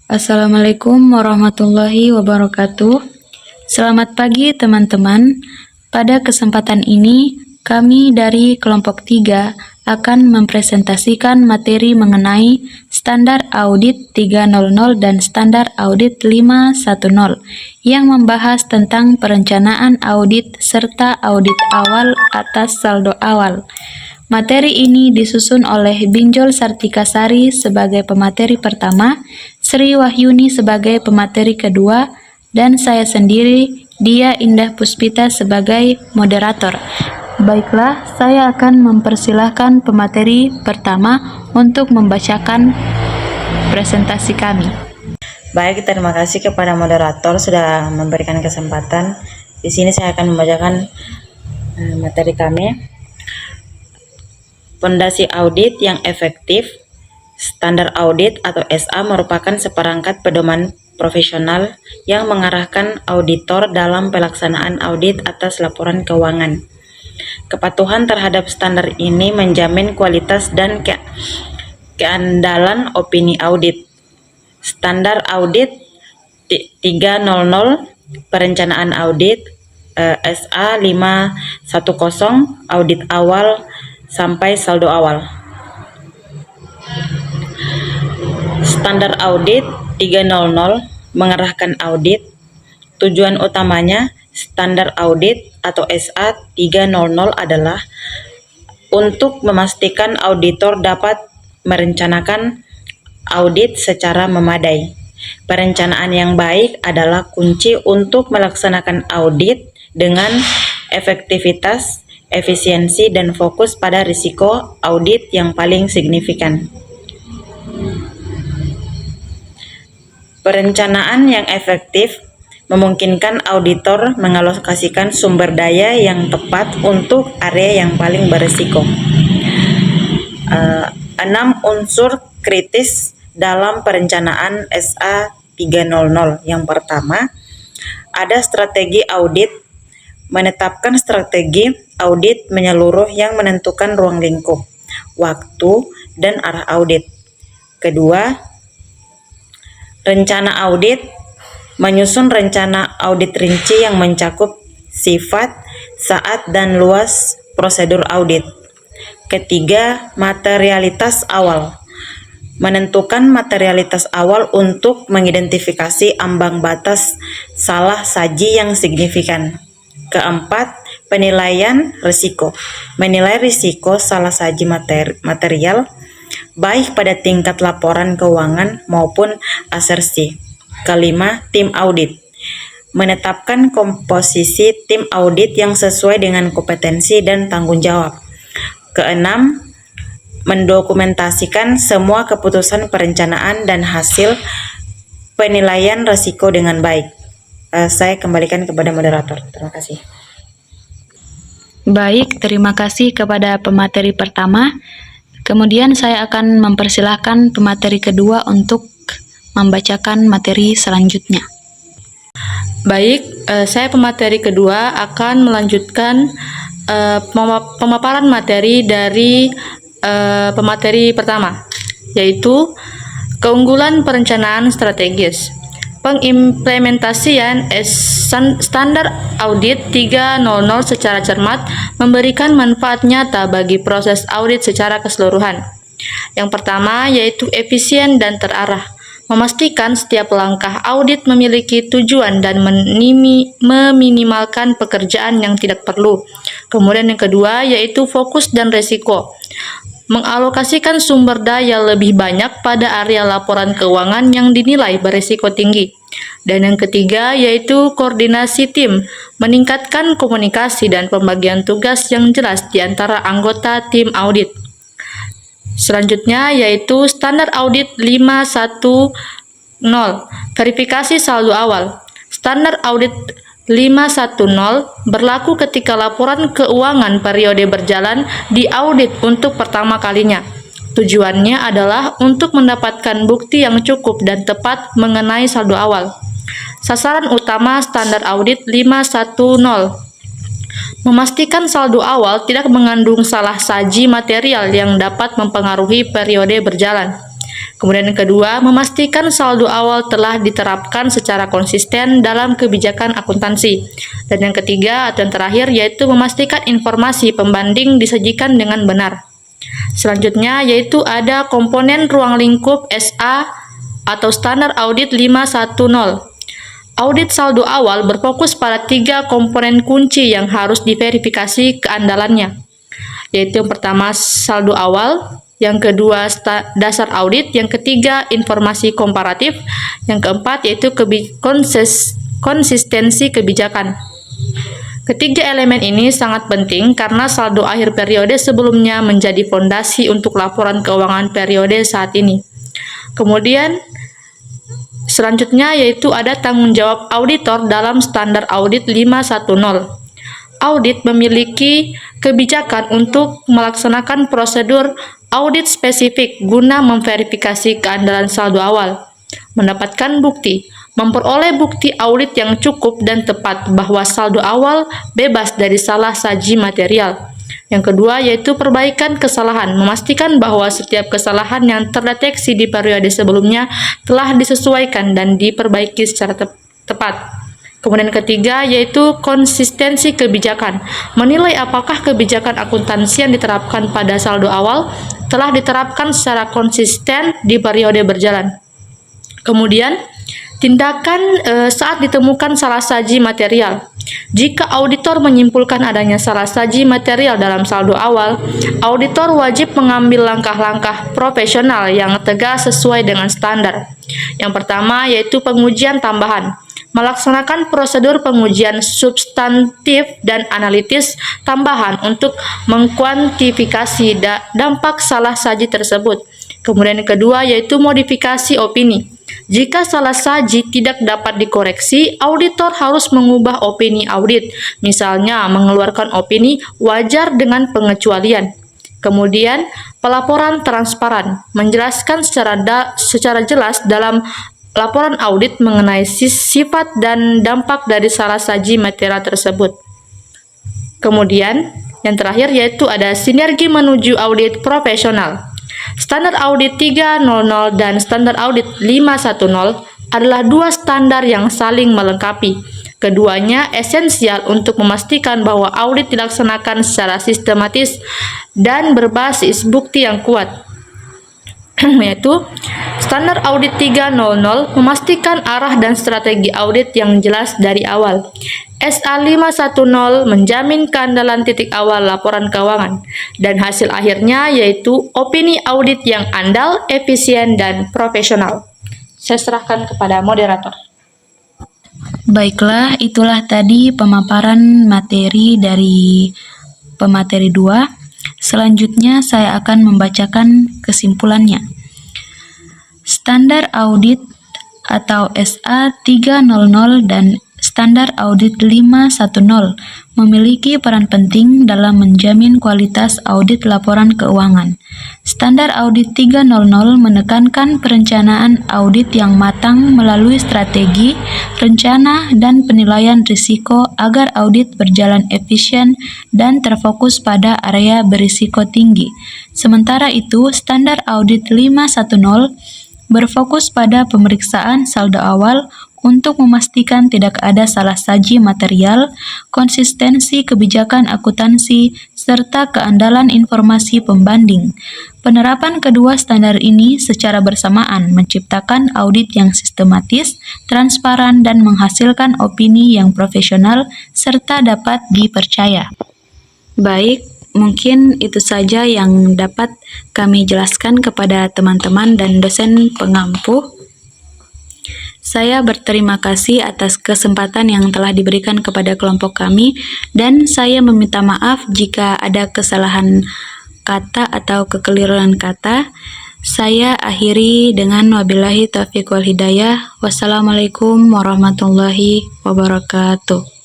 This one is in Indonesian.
Assalamualaikum warahmatullahi wabarakatuh. Selamat pagi teman-teman. Pada kesempatan ini, kami dari kelompok 3 akan mempresentasikan materi mengenai standar audit 300 dan standar audit 510 yang membahas tentang perencanaan audit serta audit awal atas saldo awal. Materi ini disusun oleh Binjol Sartikasari sebagai pemateri pertama, Sri Wahyuni sebagai pemateri kedua, dan saya sendiri, Dia Indah Puspita sebagai moderator. Baiklah, saya akan mempersilahkan pemateri pertama untuk membacakan presentasi kami. Baik, terima kasih kepada moderator sudah memberikan kesempatan. Di sini saya akan membacakan materi kami. Fondasi audit yang efektif. Standar audit atau SA merupakan seperangkat pedoman profesional yang mengarahkan auditor dalam pelaksanaan audit atas laporan keuangan. Kepatuhan terhadap standar ini menjamin kualitas dan keandalan opini audit. Standar audit 300 perencanaan audit, SA 510 audit awal sampai saldo awal. Standar audit 300 mengarahkan audit. Tujuan utamanya standar audit atau SA 300 adalah untuk memastikan auditor dapat merencanakan audit secara memadai. Perencanaan yang baik adalah kunci untuk melaksanakan audit dengan efektivitas, efisiensi, dan fokus pada risiko audit yang paling signifikan. Perencanaan yang efektif memungkinkan auditor mengalokasikan sumber daya yang tepat untuk area yang paling berisiko. 6 unsur kritis dalam perencanaan SA 300. Yang pertama, ada strategi audit. Menetapkan strategi audit menyeluruh yang menentukan ruang lingkup, waktu, dan arah audit. Kedua, rencana audit. Menyusun rencana audit rinci yang mencakup sifat, saat, dan luas prosedur audit. Ketiga, materialitas awal. Menentukan materialitas awal untuk mengidentifikasi ambang batas salah saji yang signifikan. Keempat, penilaian risiko. Menilai risiko salah saji material, baik pada tingkat laporan keuangan maupun asersi. Kelima, tim audit. Menetapkan komposisi tim audit yang sesuai dengan kompetensi dan tanggung jawab. Keenam, mendokumentasikan semua keputusan perencanaan dan hasil penilaian risiko dengan baik. Saya kembalikan kepada moderator. Terima kasih. Baik, terima kasih kepada pemateri pertama. Kemudian saya akan mempersilahkan pemateri kedua untuk membacakan materi selanjutnya. Baik, saya pemateri kedua akan melanjutkan pemaparan materi dari pemateri pertama, yaitu keunggulan perencanaan strategis. Pengimplementasian standar audit 300 secara cermat memberikan manfaat nyata bagi proses audit secara keseluruhan. Yang pertama yaitu efisien dan terarah. Memastikan setiap langkah audit memiliki tujuan dan meminimalkan pekerjaan yang tidak perlu. Kemudian yang kedua yaitu fokus dan resiko. Mengalokasikan sumber daya lebih banyak pada area laporan keuangan yang dinilai berisiko tinggi. Dan yang ketiga yaitu koordinasi tim, meningkatkan komunikasi dan pembagian tugas yang jelas di antara anggota tim audit. Selanjutnya yaitu standar audit 510, verifikasi saldo awal. Standar audit 510 berlaku ketika laporan keuangan periode berjalan diaudit untuk pertama kalinya. Tujuannya adalah untuk mendapatkan bukti yang cukup dan tepat mengenai saldo awal. Sasaran utama standar audit 510: memastikan saldo awal tidak mengandung salah saji material yang dapat mempengaruhi periode berjalan. Kemudian yang kedua, memastikan saldo awal telah diterapkan secara konsisten dalam kebijakan akuntansi. Dan yang ketiga atau yang terakhir yaitu memastikan informasi pembanding disajikan dengan benar. Selanjutnya yaitu ada komponen ruang lingkup SA atau standar audit 510. Audit saldo awal berfokus pada 3 komponen kunci yang harus diverifikasi keandalannya, yaitu yang pertama saldo awal, yang kedua dasar audit, yang ketiga informasi komparatif, yang keempat yaitu konsistensi kebijakan. Ketiga elemen ini sangat penting karena saldo akhir periode sebelumnya menjadi fondasi untuk laporan keuangan periode saat ini. Kemudian selanjutnya yaitu ada tanggung jawab auditor dalam standar audit 510. Audit memiliki kebijakan untuk melaksanakan prosedur audit spesifik guna memverifikasi keandalan saldo awal, mendapatkan bukti, memperoleh bukti audit yang cukup dan tepat bahwa saldo awal bebas dari salah saji material. Yang kedua yaitu perbaikan kesalahan, memastikan bahwa setiap kesalahan yang terdeteksi di periode sebelumnya telah disesuaikan dan diperbaiki secara tepat. Kemudian ketiga yaitu konsistensi kebijakan, menilai apakah kebijakan akuntansi yang diterapkan pada saldo awal telah diterapkan secara konsisten di periode berjalan. Kemudian tindakan saat ditemukan salah saji material. Jika auditor menyimpulkan adanya salah saji material dalam saldo awal, auditor wajib mengambil langkah-langkah profesional yang tegas sesuai dengan standar. Yang pertama yaitu pengujian tambahan. Melaksanakan prosedur pengujian substantif dan analitis tambahan untuk mengkuantifikasi dampak salah saji tersebut. Kemudian yang kedua yaitu modifikasi opini. Jika salah saji tidak dapat dikoreksi, auditor harus mengubah opini audit, misalnya mengeluarkan opini wajar dengan pengecualian. Kemudian, pelaporan transparan, menjelaskan secara jelas dalam laporan audit mengenai sifat dan dampak dari salah saji material tersebut. Kemudian, yang terakhir yaitu ada sinergi menuju audit profesional. Standar audit 300 dan standar audit 510 adalah 2 standar yang saling melengkapi. Keduanya esensial untuk memastikan bahwa audit dilaksanakan secara sistematis dan berbasis bukti yang kuat. Yaitu standar audit 300 memastikan arah dan strategi audit yang jelas dari awal. SA 510 menjamin keandalan titik awal laporan keuangan dan hasil akhirnya yaitu opini audit yang andal, efisien, dan profesional. Saya serahkan kepada moderator. Baiklah, itulah tadi pemaparan materi dari pemateri 2. Selanjutnya saya akan membacakan kesimpulannya. Standar audit atau SA 300 dan Standar Audit 510 memiliki peran penting dalam menjamin kualitas audit laporan keuangan. Standar Audit 300 menekankan perencanaan audit yang matang melalui strategi, rencana, dan penilaian risiko agar audit berjalan efisien dan terfokus pada area berisiko tinggi. Sementara itu, Standar Audit 510 berfokus pada pemeriksaan saldo awal untuk memastikan tidak ada salah saji material, konsistensi kebijakan akuntansi, serta keandalan informasi pembanding. Penerapan kedua standar ini secara bersamaan menciptakan audit yang sistematis, transparan, dan menghasilkan opini yang profesional serta dapat dipercaya. Baik, mungkin itu saja yang dapat kami jelaskan kepada teman-teman dan dosen pengampu. Saya berterima kasih atas kesempatan yang telah diberikan kepada kelompok kami dan saya meminta maaf jika ada kesalahan kata atau kekeliruan kata. Saya akhiri dengan wabillahi taufiq wal hidayah. Wassalamualaikum warahmatullahi wabarakatuh.